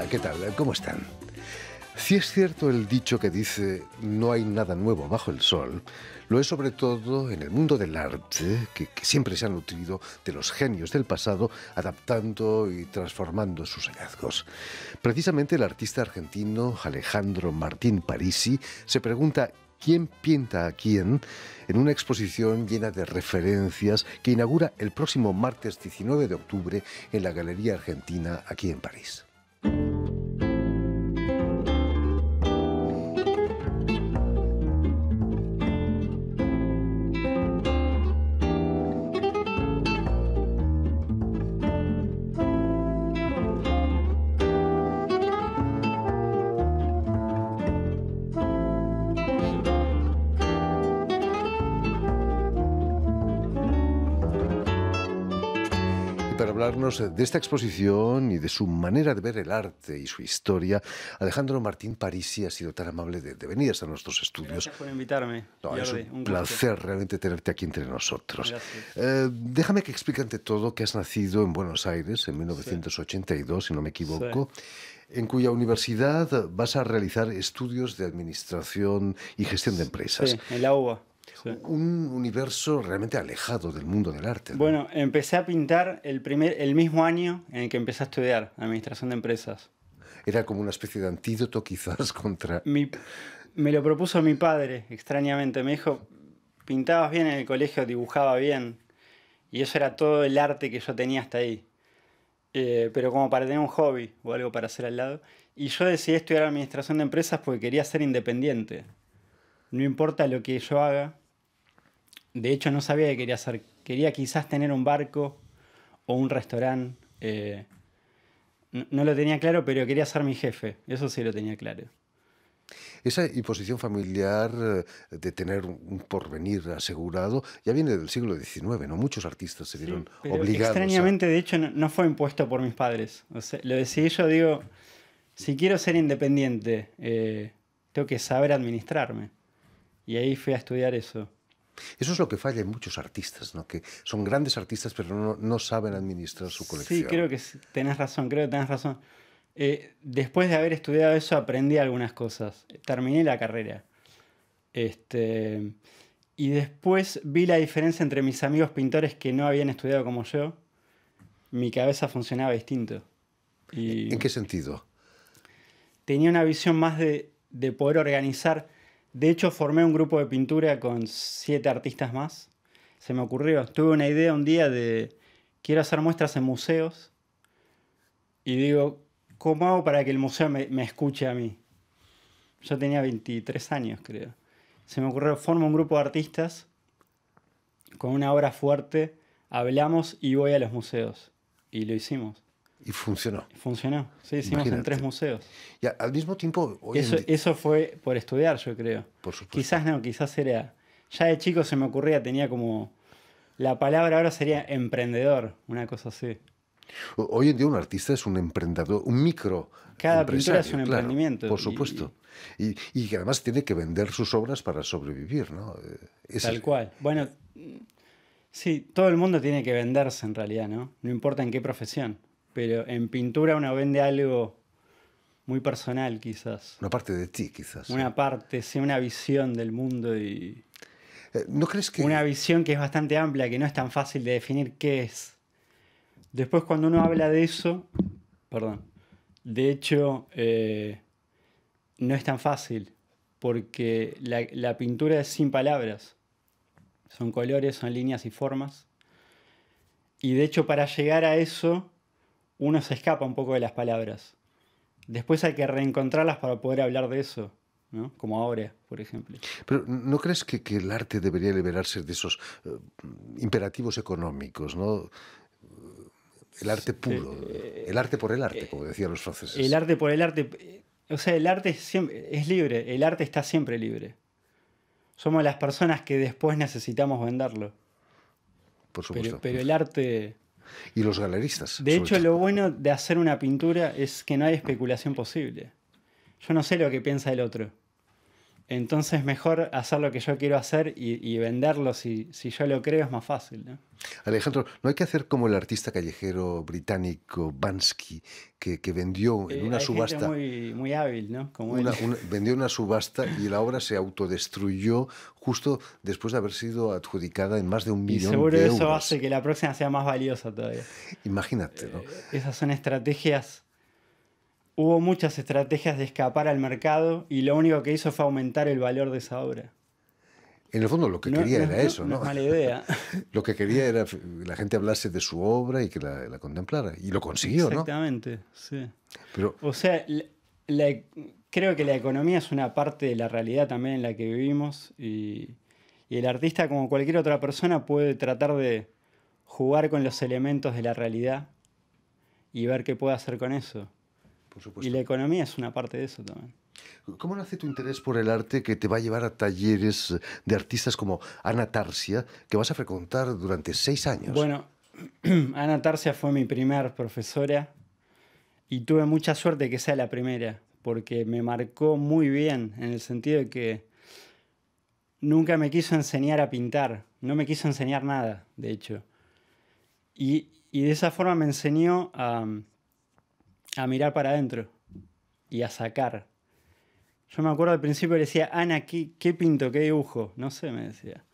¿qué tal? ¿Cómo están? Si es cierto el dicho que dice no hay nada nuevo bajo el sol, lo es sobre todo en el mundo del arte, que siempre se ha nutrido de los genios del pasado, adaptando y transformando sus hallazgos. Precisamente el artista argentino Alejandro Martín Parisi se pregunta ¿quién pinta a quién? En una exposición llena de referencias que inaugura el próximo martes 19 de octubre en la Galería Argentina aquí en París. Para hablarnos de esta exposición y de su manera de ver el arte y su historia, Alejandro Martín Parisi ha sido tan amable de venir hasta nuestros estudios. Gracias por invitarme. No, es un placer realmente tenerte aquí entre nosotros. Déjame que explique ante todo que has nacido en Buenos Aires en 1982, si no me equivoco, en cuya universidad vas a realizar estudios de administración y gestión de empresas. Sí, en la UBA. Sí. Un universo realmente alejado del mundo del arte, ¿no? Bueno, empecé a pintar el mismo año en el que empecé a estudiar administración de empresas. Era como una especie de antídoto quizás contra... Me lo propuso mi padre, extrañamente. Me dijo, pintabas bien en el colegio, dibujaba bien. Y eso era todo el arte que yo tenía hasta ahí. Pero como para tener un hobby o algo para hacer al lado. Y yo decidí estudiar administración de empresas porque quería ser independiente. No importa lo que yo haga. De hecho, no sabía qué quería hacer. Quería quizás tener un barco o un restaurante. No lo tenía claro, pero quería ser mi jefe. Eso sí lo tenía claro. Esa imposición familiar de tener un porvenir asegurado ya viene del siglo XIX, ¿no? Muchos artistas se vieron obligados extrañamente, de hecho, no fue impuesto por mis padres. O sea, lo decidí yo, digo, si quiero ser independiente, tengo que saber administrarme. Y ahí fui a estudiar eso. Eso es lo que falla en muchos artistas, ¿no? Que son grandes artistas, pero no saben administrar su colección. Sí, creo que tenés razón, después de haber estudiado eso, aprendí algunas cosas. Terminé la carrera. Y después vi la diferencia entre mis amigos pintores que no habían estudiado como yo. Mi cabeza funcionaba distinto. ¿En qué sentido? Tenía una visión más de poder organizar. De hecho, formé un grupo de pintura con 7 artistas más. Se me ocurrió. Tuve una idea un día de... Quiero hacer muestras en museos. Y digo, ¿cómo hago para que el museo me escuche a mí? Yo tenía 23 años, creo. Se me ocurrió, formo un grupo de artistas con una obra fuerte. Hablamos y voy a los museos. Y lo hicimos. Y funcionó. Funcionó, sí, hicimos en 3 museos. Y al mismo tiempo... Eso fue por estudiar, yo creo. Por supuesto. Quizás no, quizás era... Ya de chico se me ocurría, tenía como... La palabra ahora sería emprendedor, una cosa así. Hoy en día un artista es un emprendedor, un micro. Cada pintura es un emprendimiento. Por supuesto. Y que además tiene que vender sus obras para sobrevivir, ¿no? Tal cual. Bueno, sí, todo el mundo tiene que venderse en realidad, ¿no? No importa en qué profesión. Pero en pintura uno vende algo muy personal, quizás. Una parte de ti, quizás. Una parte, sí, una visión del mundo y... ¿No crees que...? Una visión que es bastante amplia, que no es tan fácil de definir qué es. Después cuando uno habla de eso... Perdón. De hecho, no es tan fácil. Porque la pintura es sin palabras. Son colores, son líneas y formas. Y de hecho para llegar a eso... uno se escapa un poco de las palabras. Después hay que reencontrarlas para poder hablar de eso, ¿no? Como ahora, por ejemplo. Pero ¿no crees que el arte debería liberarse de esos imperativos económicos, ¿no? El arte puro, el arte por el arte, como decían los franceses. El arte por el arte. O sea, el arte es libre, el arte está siempre libre. Somos las personas que después necesitamos venderlo. Por supuesto. Pero el arte... Y los galeristas. De hecho, lo bueno de hacer una pintura es que no hay especulación posible. Yo no sé lo que piensa el otro. Entonces mejor hacer lo que yo quiero hacer y venderlo si yo lo creo es más fácil, ¿no? Alejandro, no hay que hacer como el artista callejero británico Bansky, que vendió en una Hay gente subasta muy hábil, ¿no? Como él. vendió una subasta y la obra se autodestruyó justo después de haber sido adjudicada en más de 1 millón Seguro de eso euros. hace que la próxima sea más valiosa todavía. Imagínate, ¿no? Esas son estrategias. Hubo muchas estrategias de escapar al mercado y lo único que hizo fue aumentar el valor de esa obra. En el fondo lo que quería era eso, No ¿no? es mala idea. Lo que quería era que la gente hablase de su obra y que la contemplara. Y lo consiguió, ¿no? Exactamente, sí. Pero O sea, la- creo que la economía es una parte de la realidad también en la que vivimos y el artista, como cualquier otra persona, puede tratar de jugar con los elementos de la realidad y ver qué puede hacer con eso. por Y supuesto. la economía es una parte de eso también. ¿Cómo nace tu interés por el arte que te va a llevar a talleres de artistas como Ana Tarsia, que vas a frecuentar durante 6 años? Bueno, Ana Tarsia fue mi primer profesora y tuve mucha suerte que sea la primera, porque me marcó muy bien en el sentido de que nunca me quiso enseñar a pintar, no me quiso enseñar nada, de hecho. Y de esa forma me enseñó a mirar para adentro y a sacar. Yo me acuerdo al principio le decía, Ana, ¿qué pinto? ¿Qué dibujo? No sé, me decía.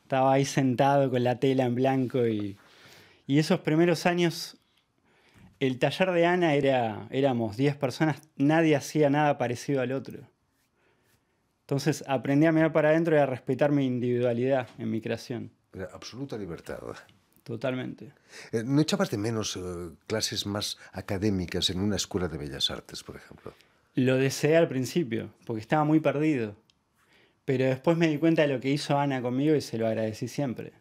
Estaba ahí sentado con la tela en blanco y esos primeros años, el taller de Ana éramos 10 personas, nadie hacía nada parecido al otro. Entonces aprendí a mirar para adentro y a respetar mi individualidad en mi creación. Era absoluta libertad. Totalmente. ¿No echabas de menos clases más académicas en una escuela de bellas artes, por ejemplo? Lo deseé al principio, porque estaba muy perdido. Pero después me di cuenta de lo que hizo Ana conmigo y se lo agradecí siempre.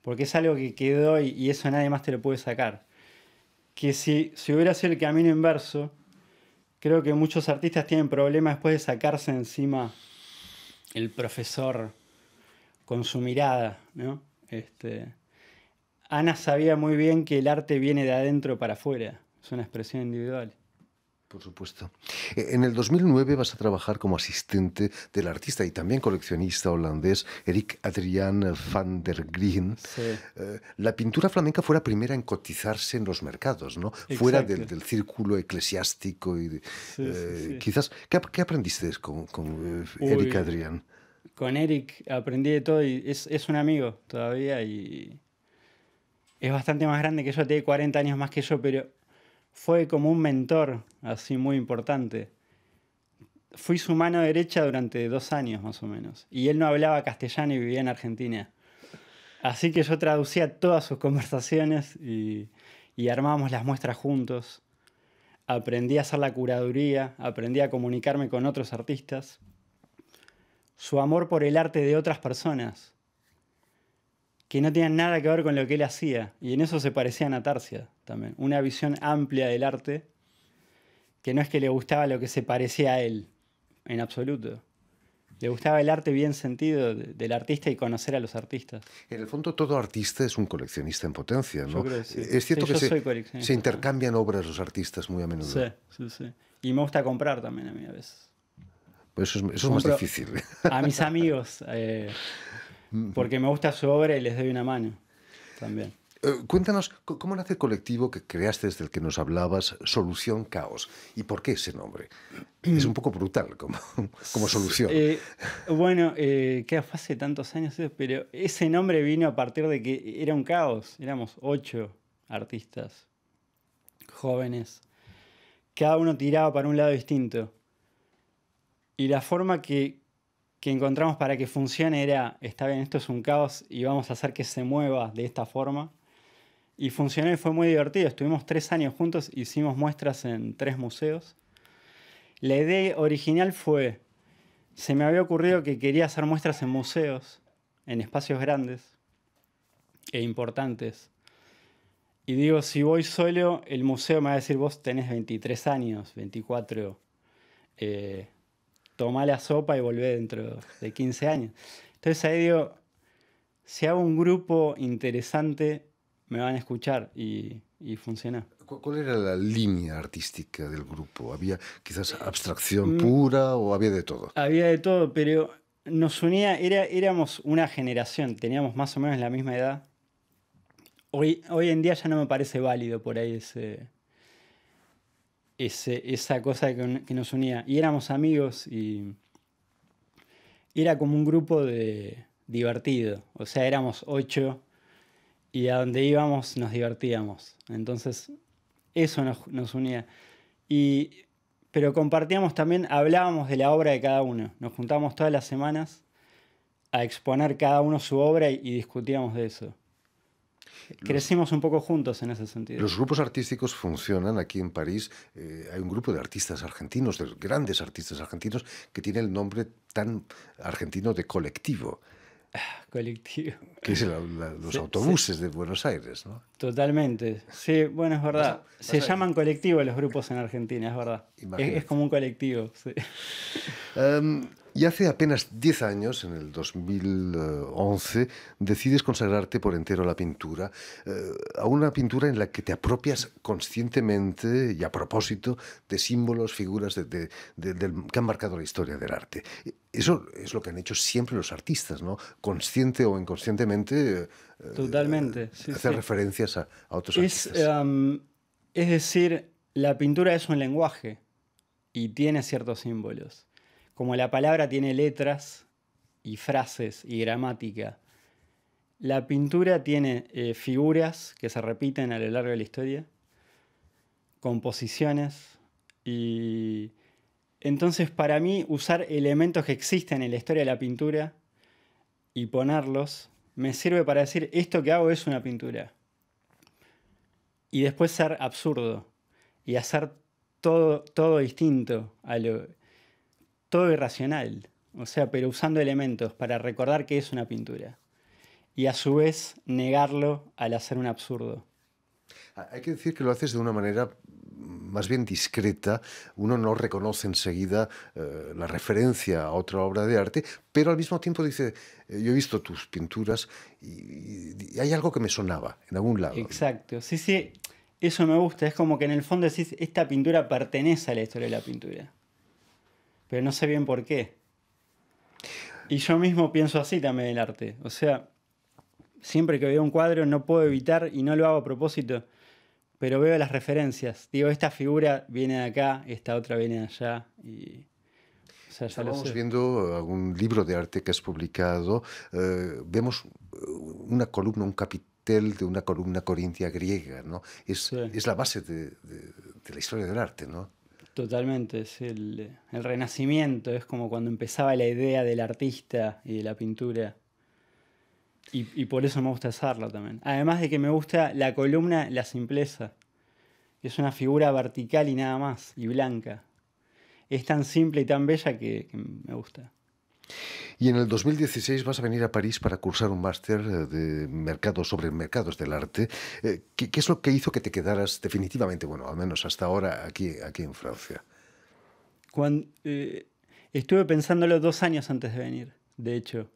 Porque es algo que quedó y eso nadie más te lo puede sacar. Que si hubiera sido el camino inverso, creo que muchos artistas tienen problemas después de sacarse encima el profesor con su mirada, ¿no? Ana sabía muy bien que el arte viene de adentro para afuera, es una expresión individual. Por supuesto. En el 2009 vas a trabajar como asistente del artista y también coleccionista holandés Erik Adriaan van der Green. Sí. La pintura flamenca fue la primera en cotizarse en los mercados, ¿no? Fuera Exacto. del círculo eclesiástico. Sí. Quizás, ¿qué aprendiste con Erik Uy, Adriaan? con Eric aprendí de todo y es un amigo todavía y es bastante más grande que yo, tiene 40 años más que yo, pero fue como un mentor así muy importante. Fui su mano derecha durante 2 años más o menos. Y él no hablaba castellano y vivía en Argentina. Así que yo traducía todas sus conversaciones y armábamos las muestras juntos. Aprendí a hacer la curaduría, aprendí a comunicarme con otros artistas. Su amor por el arte de otras personas, que no tenían nada que ver con lo que él hacía. Y en eso se parecía a Natarsia también. Una visión amplia del arte, que no es que le gustaba lo que se parecía a él, en absoluto. Le gustaba el arte bien sentido del artista y conocer a los artistas. En el fondo, todo artista es un coleccionista en potencia, ¿no? Yo creo que sí. Es cierto Sí, que yo soy coleccionista se intercambian obras los artistas muy a menudo. Sí. Y me gusta comprar también a mí a veces. Pues eso es más Compro difícil. a mis amigos, porque me gusta su obra y les doy una mano también. Cuéntanos, ¿cómo nace el colectivo que creaste, desde el que nos hablabas, Solución Caos? ¿Y por qué ese nombre? Es un poco brutal como solución. Bueno, que fue hace tantos años, pero ese nombre vino a partir de que era un caos. Éramos 8 artistas jóvenes. Cada uno tiraba para un lado distinto. Y la forma que encontramos para que funcione era, está bien, esto es un caos y vamos a hacer que se mueva de esta forma. Y funcionó y fue muy divertido. Estuvimos 3 años juntos, hicimos muestras en 3 museos. La idea original fue, se me había ocurrido que quería hacer muestras en museos, en espacios grandes e importantes. Y digo, si voy solo, el museo me va a decir, vos tenés 23 años, 24, tomá la sopa y volvé dentro de 15 años. Entonces ahí digo, si hago un grupo interesante, me van a escuchar. Y y funcionó. ¿Cuál era la línea artística del grupo? ¿Había quizás abstracción pura o había de todo? Había de todo, pero nos unía, éramos una generación, teníamos más o menos la misma edad. Hoy en día ya no me parece válido por ahí esa cosa que nos unía. Y éramos amigos y era como un grupo divertido. O sea, éramos 8 y a donde íbamos nos divertíamos. Entonces, eso nos unía. Pero compartíamos también, hablábamos de la obra de cada uno. Nos juntábamos todas las semanas a exponer cada uno su obra y discutíamos de eso. Crecimos un poco juntos en ese sentido. Los grupos artísticos funcionan aquí en París. Hay un grupo de artistas argentinos, de grandes artistas argentinos, que tiene el nombre tan argentino de Colectivo, Colectivo. que es los autobuses de Buenos Aires, ¿no? Totalmente. Sí, bueno, es verdad. Se llaman colectivo los grupos en Argentina, es verdad. Es como un colectivo, sí. Y hace apenas 10 años, en el 2011, decides consagrarte por entero a la pintura, a una pintura en la que te apropias conscientemente y a propósito de símbolos, figuras que han marcado la historia del arte. Eso es lo que han hecho siempre los artistas, ¿no? Consciente o inconscientemente, Totalmente, sí, hacer sí. referencias a otros artistas. Es decir, la pintura es un lenguaje y tiene ciertos símbolos. Como la palabra tiene letras y frases y gramática, la pintura tiene figuras que se repiten a lo largo de la historia, composiciones, y entonces para mí usar elementos que existen en la historia de la pintura y ponerlos me sirve para decir esto que hago es una pintura. Y después ser absurdo y hacer todo distinto todo irracional, o sea, pero usando elementos para recordar que es una pintura. Y a su vez negarlo al hacer un absurdo. Hay que decir que lo haces de una manera más bien discreta. Uno no reconoce enseguida la referencia a otra obra de arte, pero al mismo tiempo dice, yo he visto tus pinturas y hay algo que me sonaba en algún lado. Exacto, sí, sí, eso me gusta. Es como que en el fondo decís, esta pintura pertenece a la historia de la pintura. Pero no sé bien por qué. Y yo mismo pienso así también del arte. O sea, siempre que veo un cuadro no puedo evitar, y no lo hago a propósito, pero veo las referencias. Digo, esta figura viene de acá, esta otra viene de allá. Y, o sea, ya lo Estábamos sé. viendo algún libro de arte que has publicado. Vemos una columna, un capitel de una columna corintia griega, ¿no? Sí. Es la base de la historia del arte, ¿no? Totalmente, es el Renacimiento, es como cuando empezaba la idea del artista y de la pintura. Y por eso me gusta usarla también. Además de que me gusta la columna, la simpleza. Es una figura vertical y nada más, y blanca. Es tan simple y tan bella que me gusta. Y en el 2016 vas a venir a París para cursar un máster sobre mercados del arte. ¿Qué es lo que hizo que te quedaras definitivamente, bueno, al menos hasta ahora, aquí en Francia? Estuve pensándolo 2 años antes de venir, de hecho.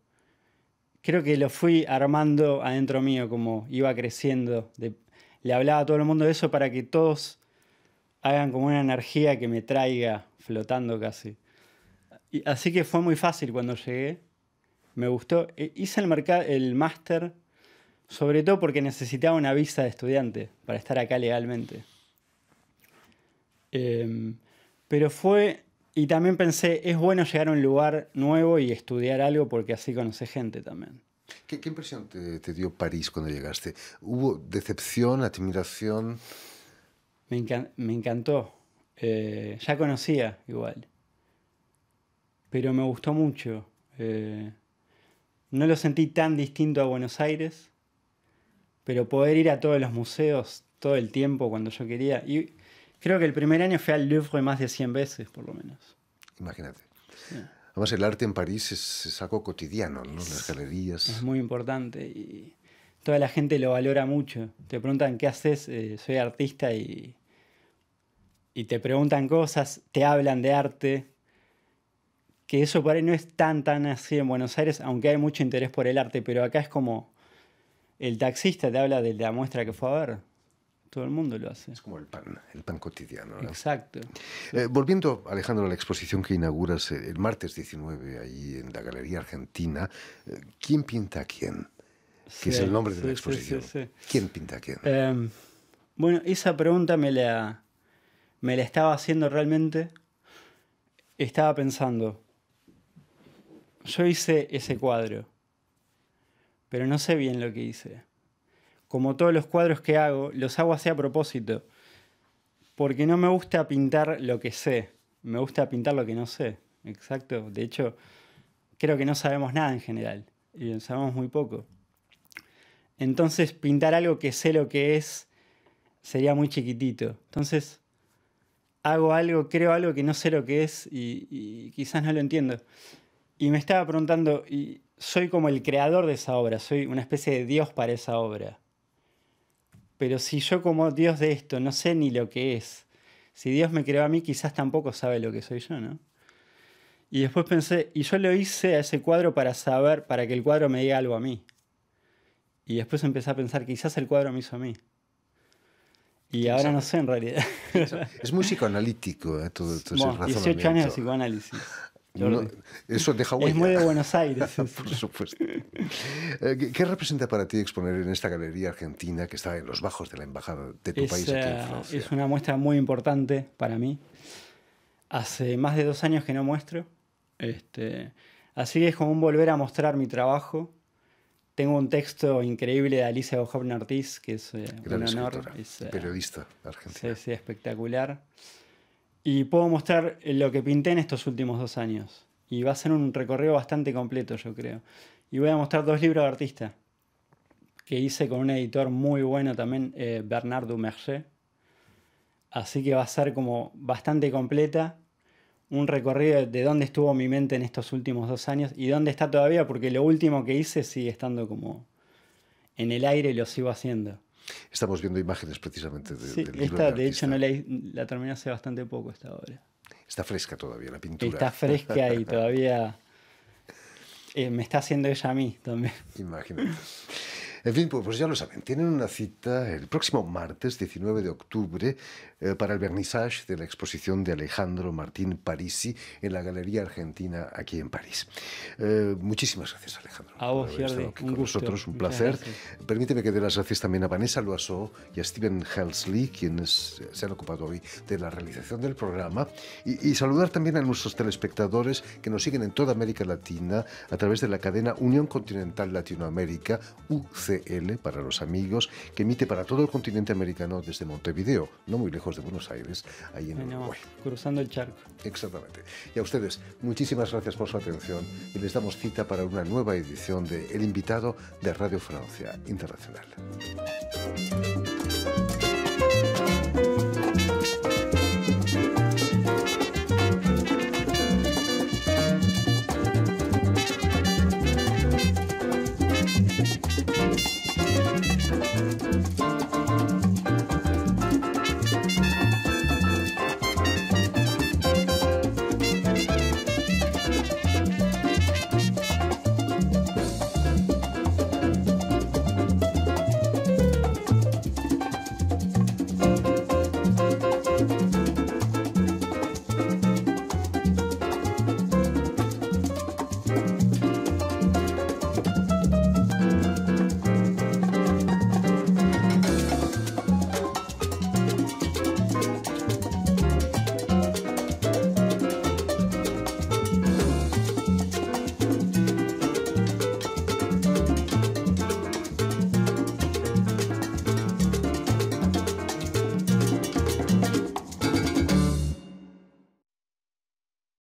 Creo que lo fui armando adentro mío, como iba creciendo. Le hablaba a todo el mundo de eso para que todos hagan como una energía que me traiga flotando casi. Así que fue muy fácil cuando llegué. Me gustó. Hice el máster, sobre todo porque necesitaba una visa de estudiante para estar acá legalmente. Pero fue... Y también pensé, es bueno llegar a un lugar nuevo y estudiar algo porque así conoces gente también. ¿Qué impresión te dio París cuando llegaste? ¿Hubo decepción, admiración? Me encantó. Ya conocía igual. Pero me gustó mucho. No lo sentí tan distinto a Buenos Aires, pero poder ir a todos los museos todo el tiempo cuando yo quería. Y creo que el primer año fui al Louvre más de 100 veces, por lo menos. Imagínate. Sí. Además, el arte en París es algo cotidiano, ¿no? Las galerías. Es muy importante y toda la gente lo valora mucho. Te preguntan qué haces, soy artista y te preguntan cosas, te hablan de arte. Que eso por ahí no es tan así en Buenos Aires, aunque hay mucho interés por el arte, pero acá es como el taxista te habla de la muestra que fue a ver. Todo el mundo lo hace. Es como el pan cotidiano, ¿no? Exacto. Volviendo, Alejandro, a la exposición que inauguras el martes 19, allí en la Galería Argentina, ¿quién pinta a quién? Que es el nombre de la exposición. Sí. ¿Quién pinta a quién? Bueno, esa pregunta me la estaba haciendo realmente. Estaba pensando, yo hice ese cuadro, pero no sé bien lo que hice. Como todos los cuadros que hago, los hago así a propósito. Porque no me gusta pintar lo que sé. Me gusta pintar lo que no sé. Exacto. De hecho, creo que no sabemos nada en general. Y sabemos muy poco. Entonces, pintar algo que sé lo que es sería muy chiquitito. Entonces, creo algo que no sé lo que es y quizás no lo entiendo. Y me estaba preguntando, y soy como el creador de esa obra. Soy una especie de Dios para esa obra. Pero si yo como Dios de esto no sé ni lo que es, si Dios me creó a mí, quizás tampoco sabe lo que soy yo, ¿no? Y después pensé, y yo lo hice a ese cuadro para que el cuadro me diga algo a mí. Y después empecé a pensar, quizás el cuadro me hizo a mí. Y ahora sabe? No sé en realidad. Es muy psicoanalítico, todo ese razonamiento. 18 años de psicoanálisis. No, eso deja huella. Es muy de Buenos Aires. Por supuesto. ¿Qué representa para ti exponer en esta galería argentina que está en los bajos de la embajada de tu país aquí en Francia? Es una muestra muy importante para mí. Hace más de 2 años que no muestro. Así que es como un volver a mostrar mi trabajo. Tengo un texto increíble de Alicia Gojovna Ortiz, que es un honor. Es periodista argentina. Sí, espectacular. Y puedo mostrar lo que pinté en estos últimos 2 años. Y va a ser un recorrido bastante completo, yo creo. Y voy a mostrar 2 libros de artista que hice con un editor muy bueno también, Bernard Dumerger. Así que va a ser como bastante completa. Un recorrido de dónde estuvo mi mente en estos últimos 2 años y dónde está todavía, porque lo último que hice sigue estando como en el aire y lo sigo haciendo. Estamos viendo imágenes precisamente del libro esta, del de hecho, artista. la terminé hace bastante poco esta obra. Está fresca todavía la pintura. Está fresca y todavía me está haciendo ella a mí también. Imagínate. En fin, pues ya lo saben, tienen una cita el próximo martes 19 de octubre para el vernissage de la exposición de Alejandro Martín Parisi en la Galería Argentina aquí en París. Muchísimas gracias, Alejandro. A vos, Jordi, un gusto. Nosotros, un placer. Permíteme que dé las gracias también a Vanessa Loiseau y a Steven Helsley, quienes se han ocupado hoy de la realización del programa, y saludar también a nuestros telespectadores que nos siguen en toda América Latina a través de la cadena Unión Continental Latinoamérica, UCL para los amigos, que emite para todo el continente americano desde Montevideo, no muy lejos de Buenos Aires, ahí en Uruguay. Cruzando el charco. Exactamente. Y a ustedes, muchísimas gracias por su atención y les damos cita para una nueva edición de El Invitado de Radio Francia Internacional.